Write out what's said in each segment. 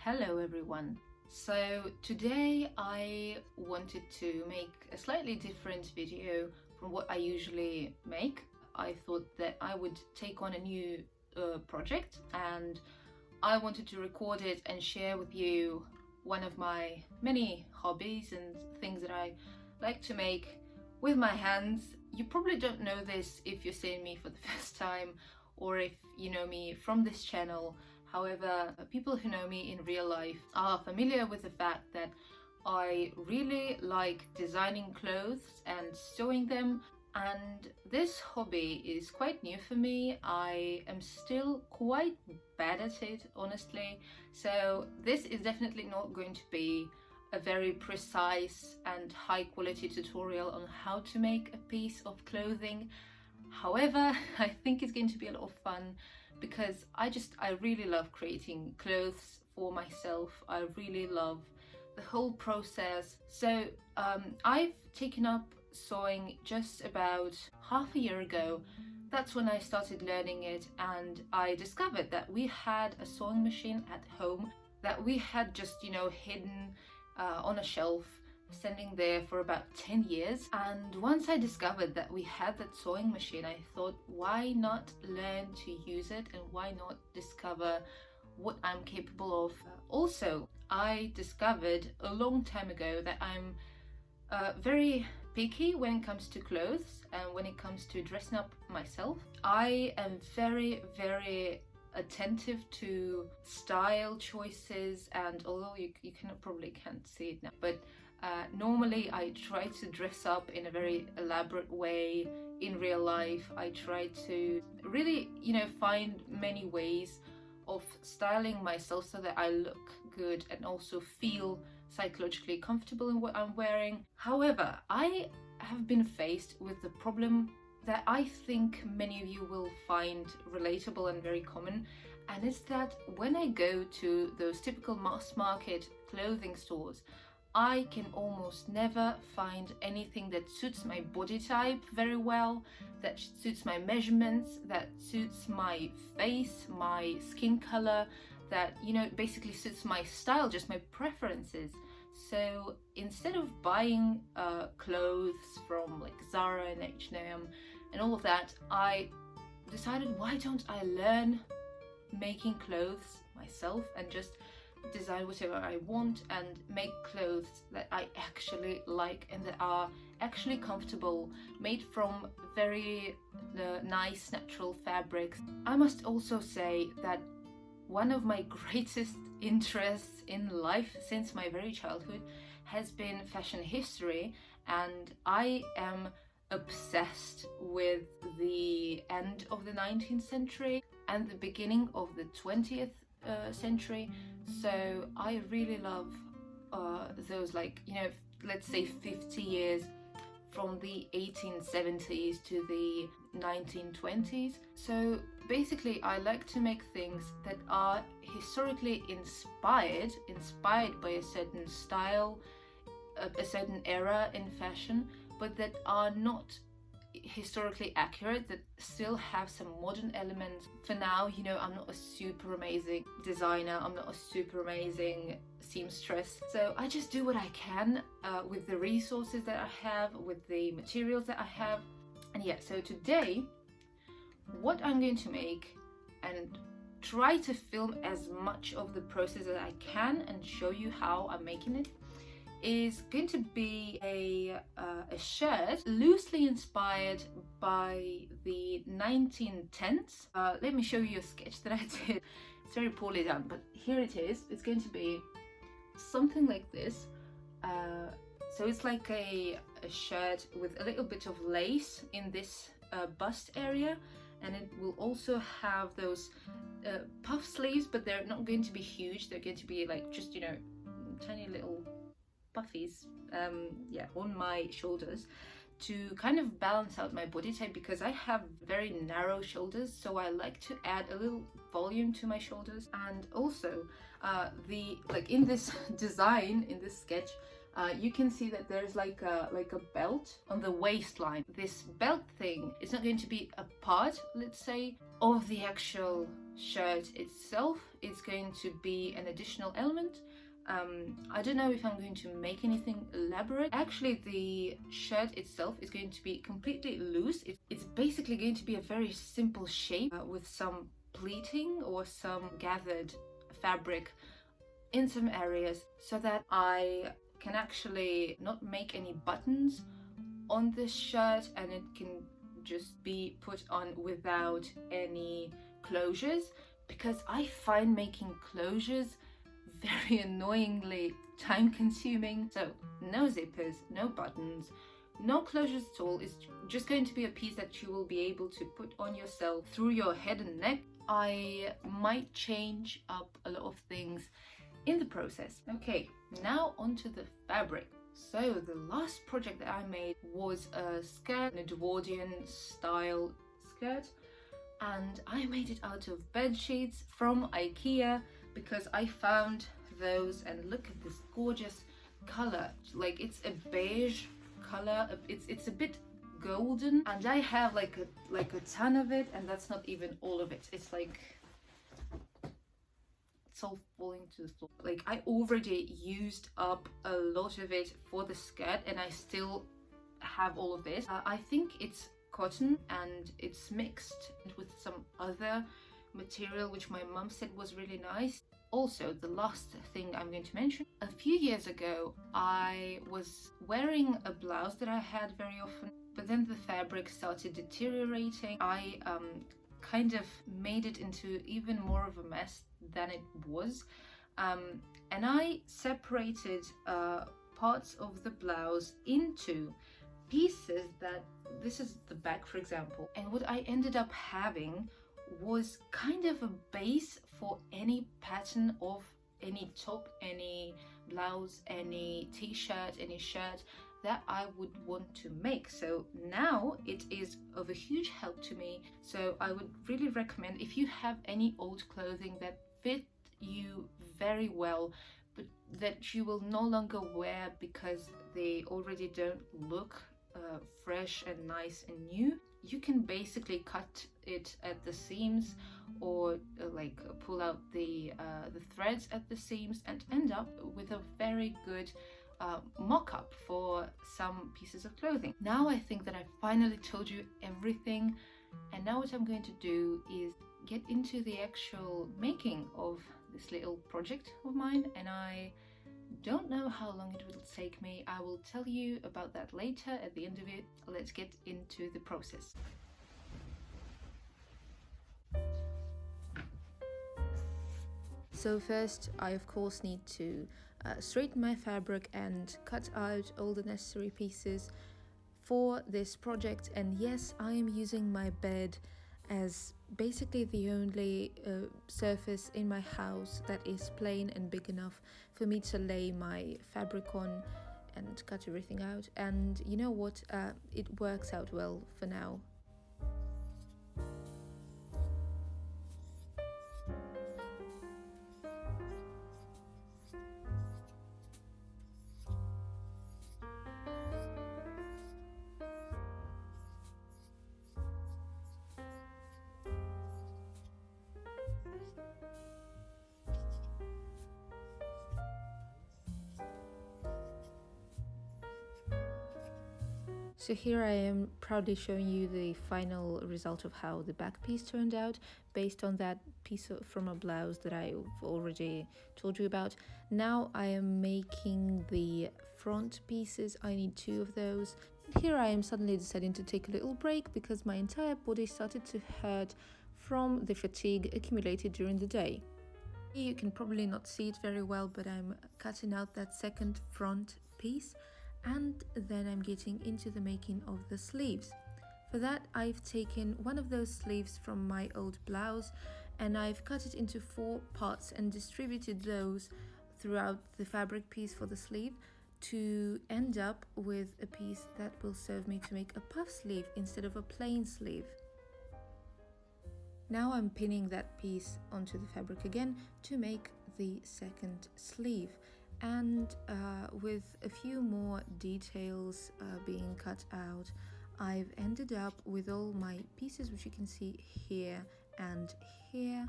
Hello everyone. So today I wanted to make a slightly different video from what I usually make. I thought that I would take on a new project, and I wanted to record it and share with you one of my many hobbies and things that I like to make with my hands. You probably don't know this if you're seeing me for the first time or if you know me from this channel. However, people who know me in real life are familiar with the fact that I really like designing clothes and sewing them, and this hobby is quite new for me. I am still quite bad at it, honestly, so this is definitely not going to be a very precise and high quality tutorial on how to make a piece of clothing. However, I think it's going to be a lot of fun because I really love creating clothes for myself. I really love the whole process. So I've taken up sewing just about half a year ago. That's when I started learning it, and I discovered that we had a sewing machine at home that we had just, hidden on a shelf, standing there for about 10 years. And once I discovered that we had that sewing machine, I thought, why not learn to use it, and why not discover what I'm capable of. Also, I discovered a long time ago that I'm very picky when it comes to clothes and when it comes to dressing up myself. I am very attentive to style choices, and although you probably can't see it now, but normally I try to dress up in a very elaborate way in real life. I try to really, find many ways of styling myself so that I look good and also feel psychologically comfortable in what I'm wearing. However, I have been faced with the problem that I think many of you will find relatable and very common, and it's that when I go to those typical mass market clothing stores, I can almost never find anything that suits my body type very well, that suits my measurements, that suits my face, my skin color, that, basically suits my style, just my preferences. So instead of buying clothes from like Zara and H&M and all of that, I decided, why don't I learn making clothes myself and just design whatever I want and make clothes that I actually like and that are actually comfortable, made from very nice natural fabrics. I must also say that one of my greatest interests in life since my very childhood has been fashion history, and I am obsessed with the end of the 19th century and the beginning of the 20th century. So I really love those, let's say 50 years from the 1870s to the 1920s. So basically I like to make things that are historically inspired by a certain style, a certain era in fashion, but that are not historically accurate, that still have some modern elements. For now, I'm not a super amazing designer, I'm not a super amazing seamstress, so I just do what I can with the resources that I have, with the materials that I have. And yeah, so today what I'm going to make, and try to film as much of the process as I can and show you how I'm making it, is going to be a shirt loosely inspired by the 1910s. Let me show you a sketch that I did. It's very poorly done, but here it is. It's going to be something like this. So it's like a shirt with a little bit of lace in this bust area, and it will also have those puff sleeves, but they're not going to be huge. They're going to be like just, tiny little puffies on my shoulders to kind of balance out my body type, because I have very narrow shoulders, so I like to add a little volume to my shoulders. And also in this design, in this sketch, you can see that there's like a belt on the waistline. This belt thing is not going to be a part, let's say, of the actual shirt itself is going to be an additional element. I don't know if I'm going to make anything elaborate. Actually, the shirt itself is going to be completely loose. It's basically going to be a very simple shape with some pleating or some gathered fabric in some areas, so that I can actually not make any buttons on this shirt, and it can just be put on without any closures, because I find making closures very annoyingly time consuming. So no zippers, no buttons, no closures at all. It's just going to be a piece that you will be able to put on yourself through your head and neck. I might change up a lot of things in the process. Okay, now onto the fabric. So the last project that I made was a skirt, an Edwardian style skirt, and I made it out of bed sheets from IKEA because I found those, and look at this gorgeous color. Like, it's a beige color, it's a bit golden, and I have like a ton of it, and that's not even all of it. It's like it's all falling to the floor. Like, I already used up a lot of it for the skirt, and I still have all of this. I think it's cotton, and it's mixed with some other material which my mum said was really nice. Also, the last thing I'm going to mention, a few years ago I was wearing a blouse that I had very often, but then the fabric started deteriorating. I kind of made it into even more of a mess than it was, and I separated parts of the blouse into pieces that, this is the back for example, and what I ended up having was kind of a base for any pattern of any top, any blouse, any t-shirt, any shirt that I would want to make. So now it is of a huge help to me. So I would really recommend, if you have any old clothing that fit you very well but that you will no longer wear because they already don't look fresh and nice and new, you can basically cut it at the seams, or like pull out the threads at the seams, and end up with a very good mock-up for some pieces of clothing. Now I think that I finally told you everything, and now what I'm going to do is get into the actual making of this little project of mine, and I don't know how long it will take me. I will tell you about that later at the end of it. Let's get into the process. So first, I of course need to straighten my fabric and cut out all the necessary pieces for this project. And yes, I am using my bed as basically the only surface in my house that is plain and big enough for me to lay my fabric on and cut everything out. And you know what, it works out well for now. So here I am proudly showing you the final result of how the back piece turned out, based on that piece from a blouse that I've already told you about. Now I am making the front pieces. I need 2 of those. Here I am suddenly deciding to take a little break because my entire body started to hurt from the fatigue accumulated during the day. You can probably not see it very well, but I'm cutting out that second front piece, and then I'm getting into the making of the sleeves. For that, I've taken one of those sleeves from my old blouse and I've cut it into 4 parts and distributed those throughout the fabric piece for the sleeve to end up with a piece that will serve me to make a puff sleeve instead of a plain sleeve. Now I'm pinning that piece onto the fabric again to make the second sleeve. And with a few more details being cut out, I've ended up with all my pieces, which you can see here and here.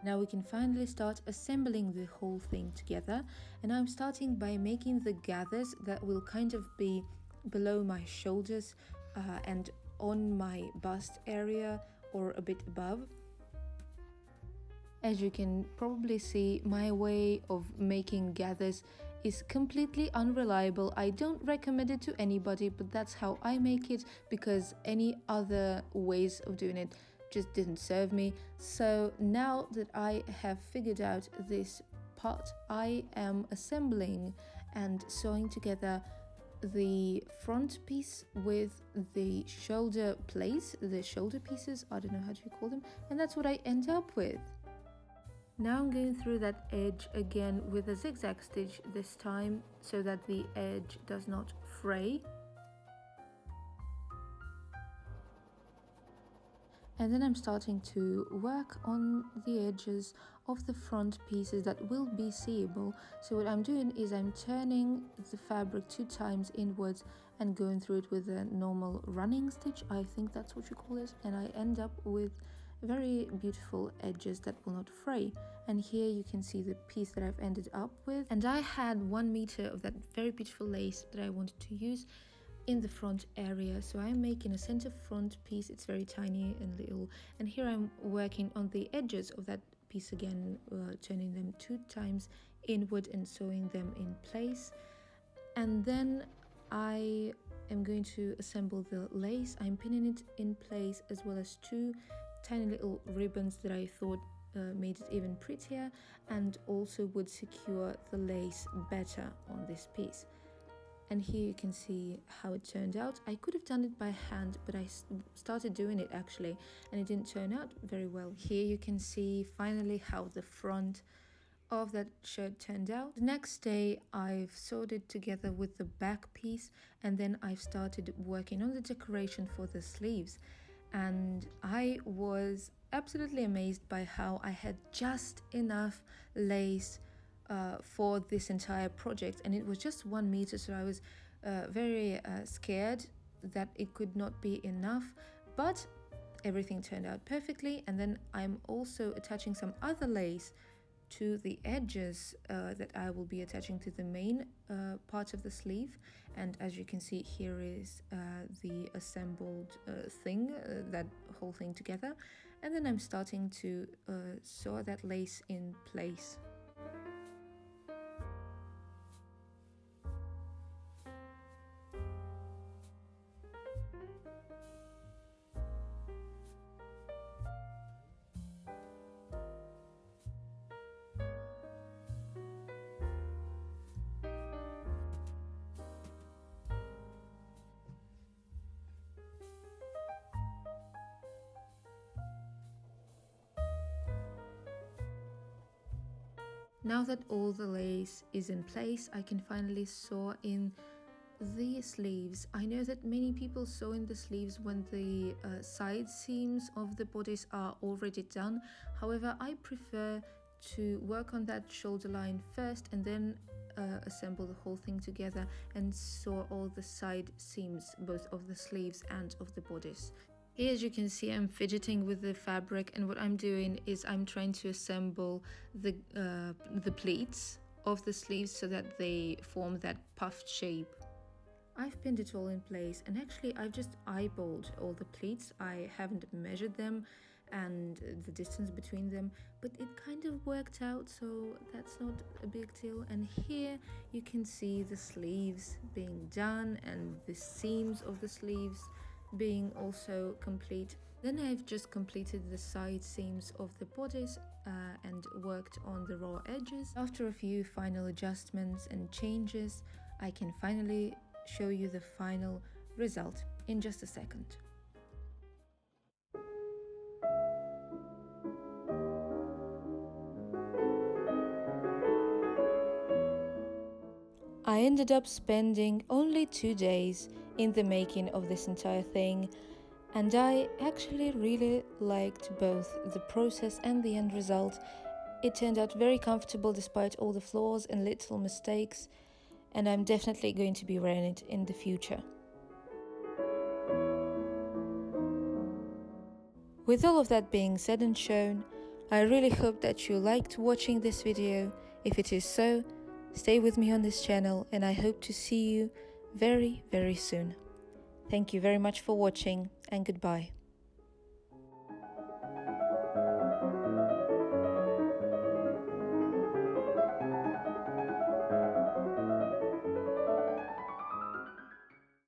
Now we can finally start assembling the whole thing together, and I'm starting by making the gathers that will kind of be below my shoulders and on my bust area or a bit above. As you can probably see, my way of making gathers is completely unreliable. I don't recommend it to anybody, but that's how I make it, because any other ways of doing it just didn't serve me. So now that I have figured out this part, I am assembling and sewing together the front piece with the shoulder plates, the shoulder pieces, I don't know how to call them, and that's what I end up with. Now I'm going through that edge again with a zigzag stitch this time, so that the edge does not fray. And then I'm starting to work on the edges of the front pieces that will be seeable. So what I'm doing is I'm turning the fabric 2 times inwards and going through it with a normal running stitch, I think that's what you call it, and I end up with very beautiful edges that will not fray. And here you can see the piece that I've ended up with, and I had 1 meter of that very beautiful lace that I wanted to use in the front area, so I'm making a center front piece. It's very tiny and little, and here I'm working on the edges of that piece again, turning them 2 times inward and sewing them in place. And then I am going to assemble the lace. I'm pinning it in place, as well as 2 tiny little ribbons that I thought made it even prettier and also would secure the lace better on this piece. And here you can see how it turned out. I could have done it by hand, but I started doing it actually, and it didn't turn out very well. Here you can see finally how the front of that shirt turned out. The next day I've sewed it together with the back piece, and then I've started working on the decoration for the sleeves. And I was absolutely amazed by how I had just enough lace for this entire project, and it was just 1 meter, so I was very scared that it could not be enough, but everything turned out perfectly. And then I'm also attaching some other lace to the edges that I will be attaching to the main part of the sleeve. And as you can see, here is the assembled thing, that whole thing together. And then I'm starting to sew that lace in place. Now that all the lace is in place, I can finally sew in the sleeves. I know that many people sew in the sleeves when the side seams of the bodice are already done. However, I prefer to work on that shoulder line first and then assemble the whole thing together and sew all the side seams, both of the sleeves and of the bodice. Here, as you can see, I'm fidgeting with the fabric, and what I'm doing is I'm trying to assemble the pleats of the sleeves so that they form that puffed shape. I've pinned it all in place, and actually I've just eyeballed all the pleats. I haven't measured them and the distance between them, but it kind of worked out, so that's not a big deal. And here you can see the sleeves being done and the seams of the sleeves being also complete. Then I've just completed the side seams of the bodice and worked on the raw edges. After a few final adjustments and changes, I can finally show you the final result in just a second. I ended up spending only 2 days in the making of this entire thing, and I actually really liked both the process and the end result. It turned out very comfortable despite all the flaws and little mistakes, and I'm definitely going to be wearing it in the future. With all of that being said and shown, I really hope that you liked watching this video. If it is so, stay with me on this channel and I hope to see you very, very soon. Thank you very much for watching and goodbye.